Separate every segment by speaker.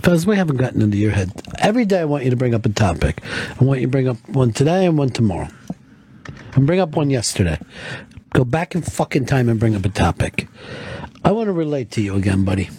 Speaker 1: Fez, we haven't gotten into your head. Every day I want you to bring up a topic. I want you to bring up one today and one tomorrow. And bring up one yesterday. Go back in fucking time and bring up a topic. I want to relate to you again, buddy.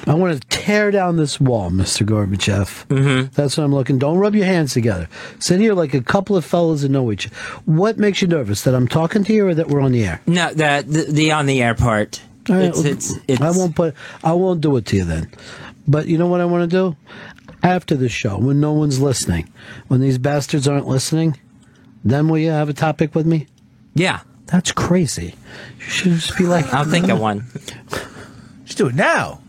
Speaker 1: I want to tear down this wall, Mr. Gorbachev. Mm-hmm. That's what I'm looking. Don't rub your hands together. Sit here like a couple of fellas that know each other. What makes you nervous? That I'm talking to you or that we're on the air?
Speaker 2: No, the on the air part.
Speaker 1: Right, I won't do it to you then. But you know what I want to do? After the show, when no one's listening, when these bastards aren't listening, then will you have a topic with me?
Speaker 2: Yeah.
Speaker 1: That's crazy. You should just be like...
Speaker 2: I'll think of one.
Speaker 3: Just do it now.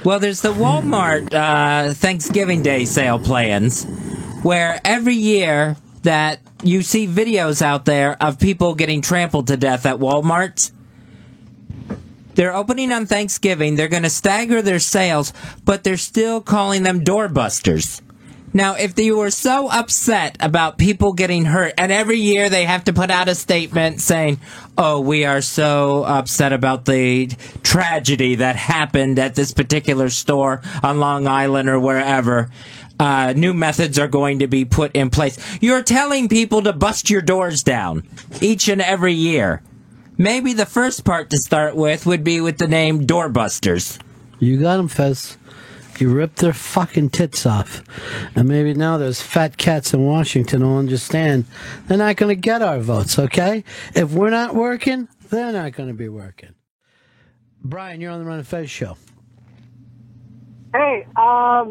Speaker 2: Well, there's the Walmart Thanksgiving Day sale plans, where every year that you see videos out there of people getting trampled to death at Walmart. They're opening on Thanksgiving. They're going to stagger their sales, but they're still calling them doorbusters. Now, if you were so upset about people getting hurt, and every year they have to put out a statement saying, oh, we are so upset about the tragedy that happened at this particular store on Long Island or wherever, new methods are going to be put in place. You're telling people to bust your doors down each and every year. Maybe the first part to start with would be with the name Doorbusters.
Speaker 1: You got them, Fez. You ripped their fucking tits off. And maybe now those fat cats in Washington will understand they're not going to get our votes, okay? If we're not working, they're not going to be working. Brian, you're on the Ron and Fez show.
Speaker 4: Hey, I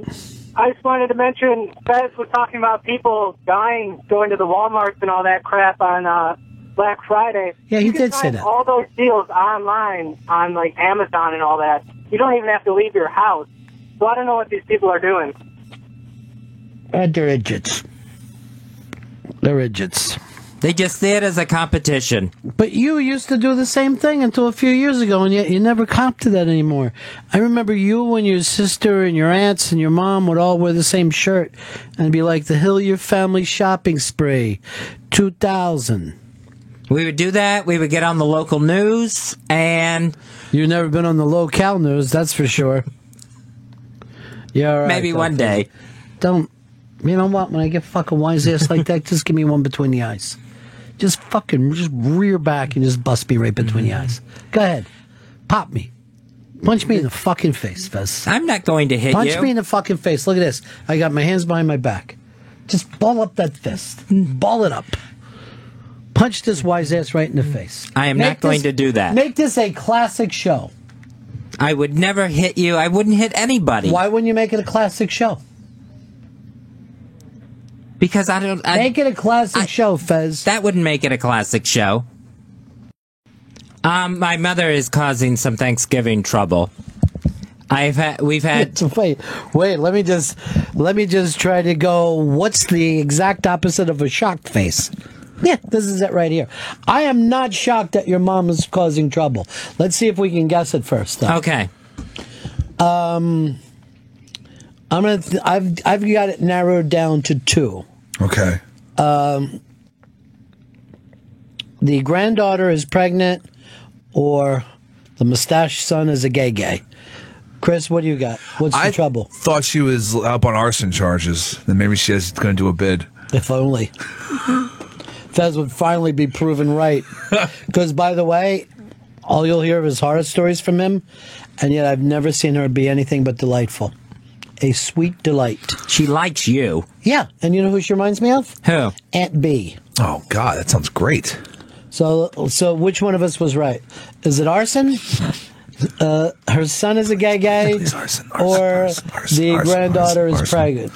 Speaker 4: just wanted to mention, Fez was talking about people dying, going to the Walmarts and all that crap on Black Friday.
Speaker 1: Yeah, he did say that.
Speaker 4: All those deals online on like Amazon and all that. You don't even have to leave your house. So I don't know what these people are doing.
Speaker 1: They're idiots. They're idiots.
Speaker 2: They just see it as a competition.
Speaker 1: But you used to do the same thing until a few years ago, and yet you never cop to that anymore. I remember you and your sister and your aunts and your mom would all wear the same shirt and be like the Hillier Family Shopping Spree 2000.
Speaker 2: We would do that. We would get on the local news, and...
Speaker 1: You've never been on the local news, that's for sure. Yeah, all right,
Speaker 2: maybe one day.
Speaker 1: Don't... You know what? When I get fucking wise ass like that, just give me one between the eyes. Just rear back and just bust me right between the eyes. Go ahead. Pop me. Punch me in the fucking face, Fez.
Speaker 2: I'm not going to hit you.
Speaker 1: Punch me in the fucking face. Look at this. I got my hands behind my back. Just ball up that fist. Ball it up. Punch this wise ass right in the face.
Speaker 2: I am not going to do that.
Speaker 1: Make this a classic show.
Speaker 2: I would never hit you. I wouldn't hit anybody.
Speaker 1: Why wouldn't you make it a classic show?
Speaker 2: Because I don't...
Speaker 1: Make it a classic show, Fez.
Speaker 2: That wouldn't make it a classic show. My mother is causing some Thanksgiving trouble. We've had...
Speaker 1: Wait, let me just try to go, what's the exact opposite of a shocked face? Yeah, this is it right here. I am not shocked that your mom is causing trouble. Let's see if we can guess it first, though.
Speaker 2: Okay.
Speaker 1: I've got it narrowed down to two.
Speaker 3: Okay.
Speaker 1: The granddaughter is pregnant, or the mustache son is a gay. Chris, what do you got? What's the trouble?
Speaker 3: I thought she was up on arson charges. Then maybe she's going to do a bid.
Speaker 1: If only. Fez would finally be proven right. Because, by the way, all you'll hear is horror stories from him, and yet I've never seen her be anything but delightful. A sweet delight.
Speaker 2: She likes you.
Speaker 1: Yeah, and you know who she reminds me of?
Speaker 2: Who?
Speaker 1: Aunt B.
Speaker 3: Oh, God, that sounds great.
Speaker 1: So which one of us was right? Is it arson? Her son is a gay,
Speaker 3: arson,
Speaker 1: or the granddaughter is pregnant?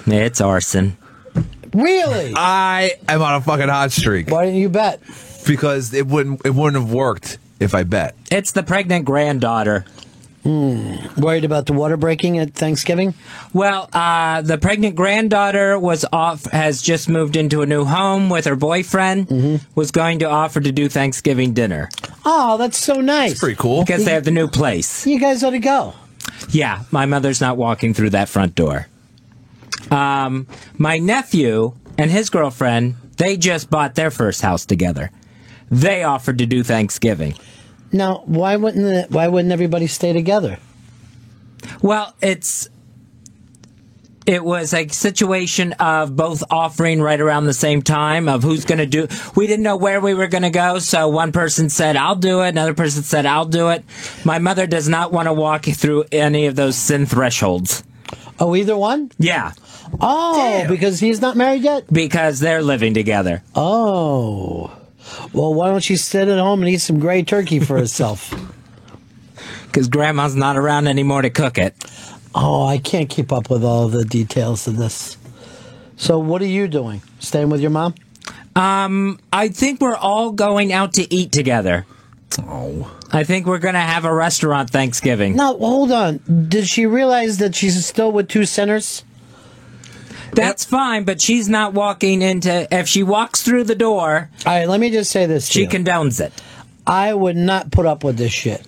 Speaker 2: It's arson.
Speaker 1: Really?
Speaker 3: I am on a fucking hot streak.
Speaker 1: Why didn't you bet?
Speaker 3: Because it wouldn't have worked if I bet.
Speaker 2: It's the pregnant granddaughter.
Speaker 1: Worried about the water breaking at Thanksgiving?
Speaker 2: Well, the pregnant granddaughter has just moved into a new home with her boyfriend, was going to offer to do Thanksgiving dinner.
Speaker 1: Oh, that's so nice.
Speaker 3: That's pretty cool.
Speaker 2: Because they have the new place.
Speaker 1: You guys ought to go.
Speaker 2: Yeah, my mother's not walking through that front door. My nephew and his girlfriend, they just bought their first house together. They offered to do Thanksgiving.
Speaker 1: Now, why wouldn't everybody stay together?
Speaker 2: Well, it was a situation of both offering right around the same time of who's going to do. We didn't know where we were going to go, so one person said, I'll do it. Another person said, I'll do it. My mother does not want to walk through any of those sin thresholds.
Speaker 1: Oh, either one?
Speaker 2: Yeah.
Speaker 1: Oh,
Speaker 3: Damn.
Speaker 1: because he's not married yet?
Speaker 2: Because they're living together.
Speaker 1: Oh. Well, why don't she sit at home and eat some gray turkey for herself?
Speaker 2: Because grandma's not around anymore to cook it.
Speaker 1: Oh, I can't keep up with all the details of this. So what are you doing? Staying with your mom?
Speaker 2: I think we're all going out to eat together.
Speaker 3: Oh.
Speaker 2: I think we're going to have a restaurant Thanksgiving.
Speaker 1: No, hold on. Did she realize that she's still with two sinners?
Speaker 2: That's fine, but she's not walking into... If she walks through the door,
Speaker 1: All right, let me just say this to
Speaker 2: she
Speaker 1: you.
Speaker 2: condones it.
Speaker 1: I would not put up with this shit.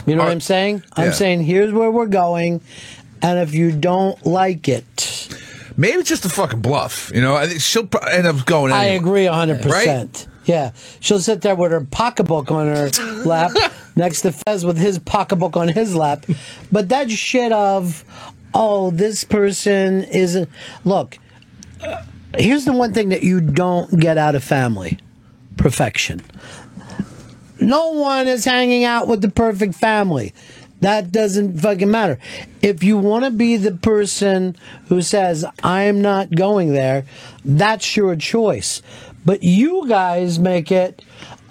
Speaker 1: You know what I'm saying? I'm
Speaker 3: Yeah.
Speaker 1: saying here's where we're going, and if you don't like it,
Speaker 3: Maybe it's just a fucking bluff. You know, I think she'll end up going
Speaker 1: I
Speaker 3: anyway.
Speaker 1: agree 100%. Yeah, she'll sit there with her pocketbook on her lap next to Fez with his pocketbook on his lap. But that shit of, oh, this person isn't. Look, here's the one thing that you don't get out of family: perfection. No one is hanging out with the perfect family. That doesn't fucking matter. If you want to be the person who says, I'm not going there, that's your choice. But you guys make it,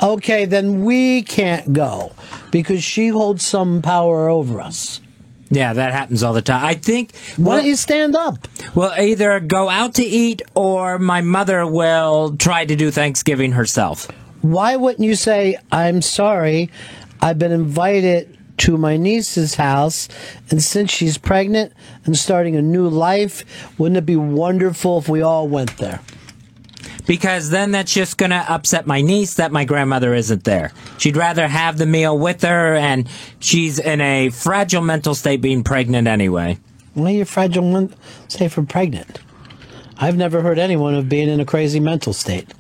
Speaker 1: okay, then we can't go because she holds some power over us.
Speaker 2: Yeah, that happens all the time. I think...
Speaker 1: Why don't you stand up?
Speaker 2: We'll either go out to eat or my mother will try to do Thanksgiving herself.
Speaker 1: Why wouldn't you say, I'm sorry, I've been invited to my niece's house, and since she's pregnant and starting a new life, wouldn't it be wonderful if we all went there?
Speaker 2: Because then that's just going to upset my niece that my grandmother isn't there. She'd rather have the meal with her, and she's in a fragile mental state being pregnant anyway.
Speaker 1: Why are you fragile say for pregnant? I've never heard anyone of being in a crazy mental state.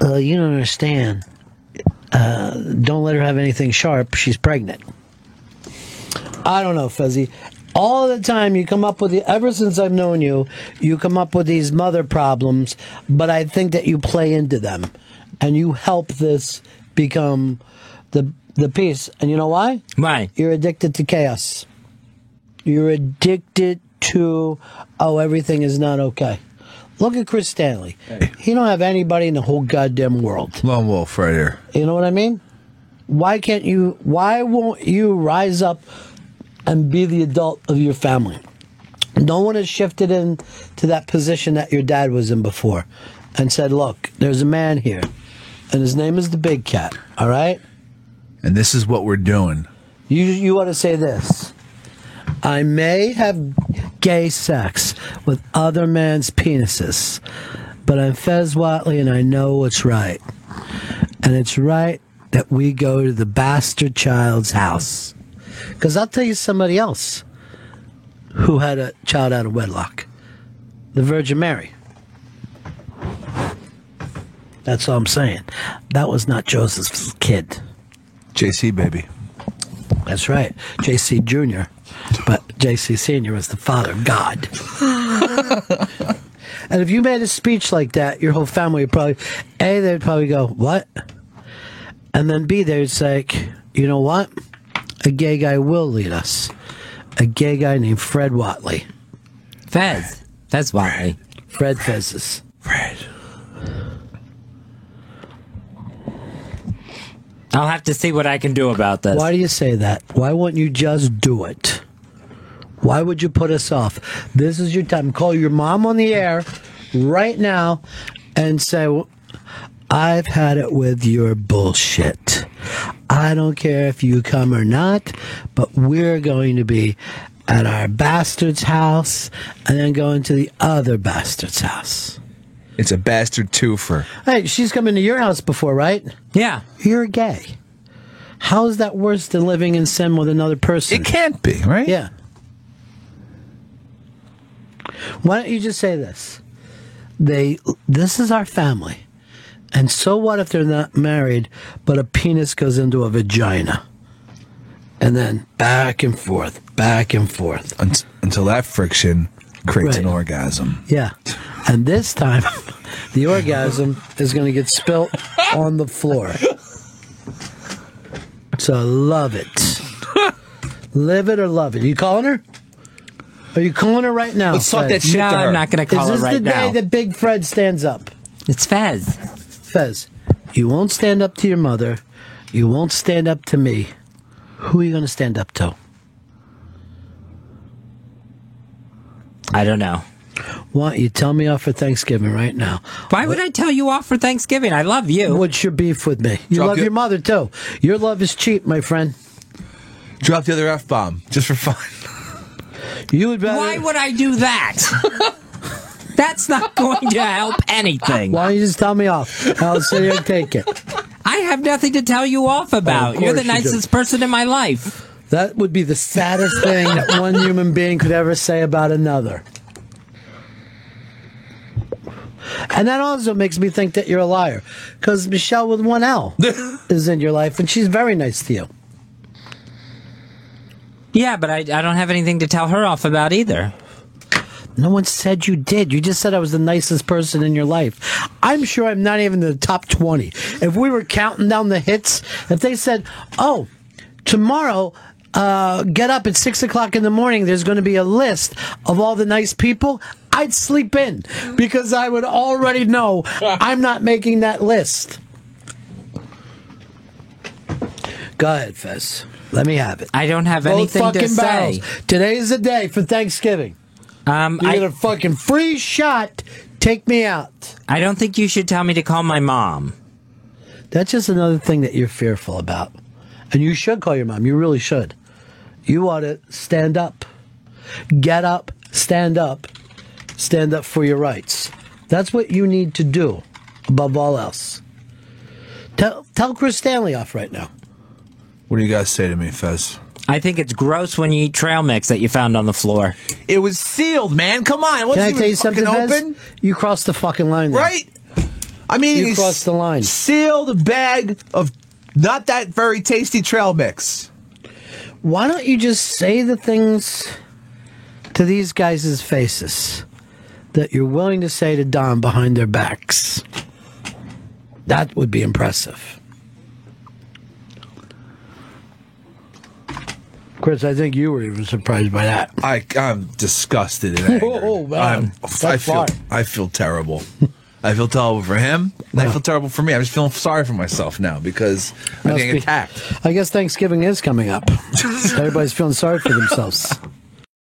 Speaker 1: You don't understand. Don't let her have anything sharp. She's pregnant. I don't know, Fuzzy. All the time you come up with ever since I've known you, you come up with these mother problems, but I think that you play into them and you help this become the peace. And you know why?
Speaker 2: Why?
Speaker 1: You're addicted to chaos. You're addicted to, oh, everything is not okay. Look at Chris Stanley. He don't have anybody in the whole goddamn world.
Speaker 3: Lone wolf right here.
Speaker 1: You know what I mean? Why won't you rise up and be the adult of your family? No one has shifted into that position that your dad was in before and said, look, there's a man here, and his name is the Big Cat, all right?
Speaker 3: And this is what we're doing.
Speaker 1: You ought to say this. I may have gay sex with other men's penises, but I'm Fez Whatley and I know what's right. And it's right that we go to the bastard child's house. Because I'll tell you somebody else who had a child out of wedlock. The Virgin Mary. That's all I'm saying. That was not Joseph's kid.
Speaker 3: JC, baby.
Speaker 1: That's right. JC Jr. But JC Sr. was the father, God. And if you made a speech like that, your whole family would probably, A, they'd probably go, what? And then B, they'd say, you know what? A gay guy will lead us. A gay guy named Fred Whatley.
Speaker 2: Fez. Fez Whatley.
Speaker 1: Fred Fezes.
Speaker 3: Fred.
Speaker 2: I'll have to see what I can do about this.
Speaker 1: Why do you say that? Why wouldn't you just do it? Why would you put us off? This is your time. Call your mom on the air right now and say, I've had it with your bullshit. I don't care if you come or not, but we're going to be at our bastard's house and then going to the other bastard's house.
Speaker 3: It's a bastard twofer.
Speaker 1: Hey, she's come into your house before, right?
Speaker 2: Yeah.
Speaker 1: You're gay. How is that worse than living in sin with another person?
Speaker 3: It can't be, right?
Speaker 1: Yeah. Why don't you just say this? This is our family. And so what if they're not married, but a penis goes into a vagina? And then back and forth, back and forth.
Speaker 3: Until that friction creates an
Speaker 1: Right.
Speaker 3: orgasm.
Speaker 1: Yeah. And this time, the orgasm is going to get spilt on the floor. So love it. Live it or love it. You calling her? Are you calling her right now?
Speaker 3: Let's talk
Speaker 1: Fez?
Speaker 3: that shit
Speaker 2: No,
Speaker 3: to her.
Speaker 2: I'm not going to
Speaker 1: Is
Speaker 2: call her
Speaker 1: this
Speaker 2: right
Speaker 1: the day
Speaker 2: now.
Speaker 1: that Big Fred stands up?
Speaker 2: It's Fez.
Speaker 1: Fez, you won't stand up to your mother. You won't stand up to me. Who are you going to stand up to?
Speaker 2: I don't know.
Speaker 1: Why don't you tell me off for Thanksgiving right now?
Speaker 2: Why would I tell you off for Thanksgiving? I love you.
Speaker 1: What's your beef with me? You
Speaker 3: Drop
Speaker 1: love
Speaker 3: it.
Speaker 1: your mother, too. Your love is cheap, my friend.
Speaker 3: Drop the other F-bomb, just for fun.
Speaker 1: You would rather...
Speaker 2: Why would I do that? That's not going to help anything.
Speaker 1: Why don't you just tell me off? I'll sit here and take it.
Speaker 2: I have nothing to tell you off about.
Speaker 1: Of
Speaker 2: You're the
Speaker 1: course you do.
Speaker 2: nicest person in my life.
Speaker 1: That would be the saddest thing that one human being could ever say about another. And that also makes me think that you're a liar. Because Michelle with one L is in your life, and she's very nice to you.
Speaker 2: Yeah, but I don't have anything to tell her off about either.
Speaker 1: No one said you did. You just said I was the nicest person in your life. I'm sure I'm not even in the top 20. If we were counting down the hits, if they said, oh, tomorrow, get up at 6 o'clock in the morning, there's going to be a list of all the nice people, I'd sleep in because I would already know I'm not making that list. Go ahead, Fez. Let me have it.
Speaker 2: I don't have
Speaker 1: Both
Speaker 2: anything to
Speaker 1: fucking
Speaker 2: say.
Speaker 1: barrels. Today is the day for Thanksgiving. You get a fucking free shot. Take me out.
Speaker 2: I don't think you should tell me to call my mom.
Speaker 1: That's just another thing that you're fearful about. And you should call your mom. You really should. You ought to stand up. Get up. Stand up. Stand up for your rights. That's what you need to do, above all else. Tell Chris Stanley off right now.
Speaker 3: What do you guys say to me, Fez?
Speaker 2: I think it's gross when you eat trail mix that you found on the floor.
Speaker 3: It was sealed, man. Come on. What's
Speaker 1: Can I
Speaker 3: even
Speaker 1: tell you something,
Speaker 3: fucking
Speaker 1: Fez?
Speaker 3: open?
Speaker 1: You crossed the fucking line there.
Speaker 3: Right? I mean,
Speaker 1: You crossed the line.
Speaker 3: Sealed bag of not that very tasty trail mix.
Speaker 1: Why don't you just say the things to these guys' faces that you're willing to say to Don behind their backs? That would be impressive. Chris, I think you were even surprised by that.
Speaker 3: I'm disgusted and angry.
Speaker 1: Oh, wow. That's far.
Speaker 3: I feel terrible. I feel terrible for him, and I feel terrible for me. I'm just feeling sorry for myself now because I'm
Speaker 1: Must
Speaker 3: getting
Speaker 1: be-
Speaker 3: attacked.
Speaker 1: I guess Thanksgiving is coming up. Everybody's feeling sorry for themselves.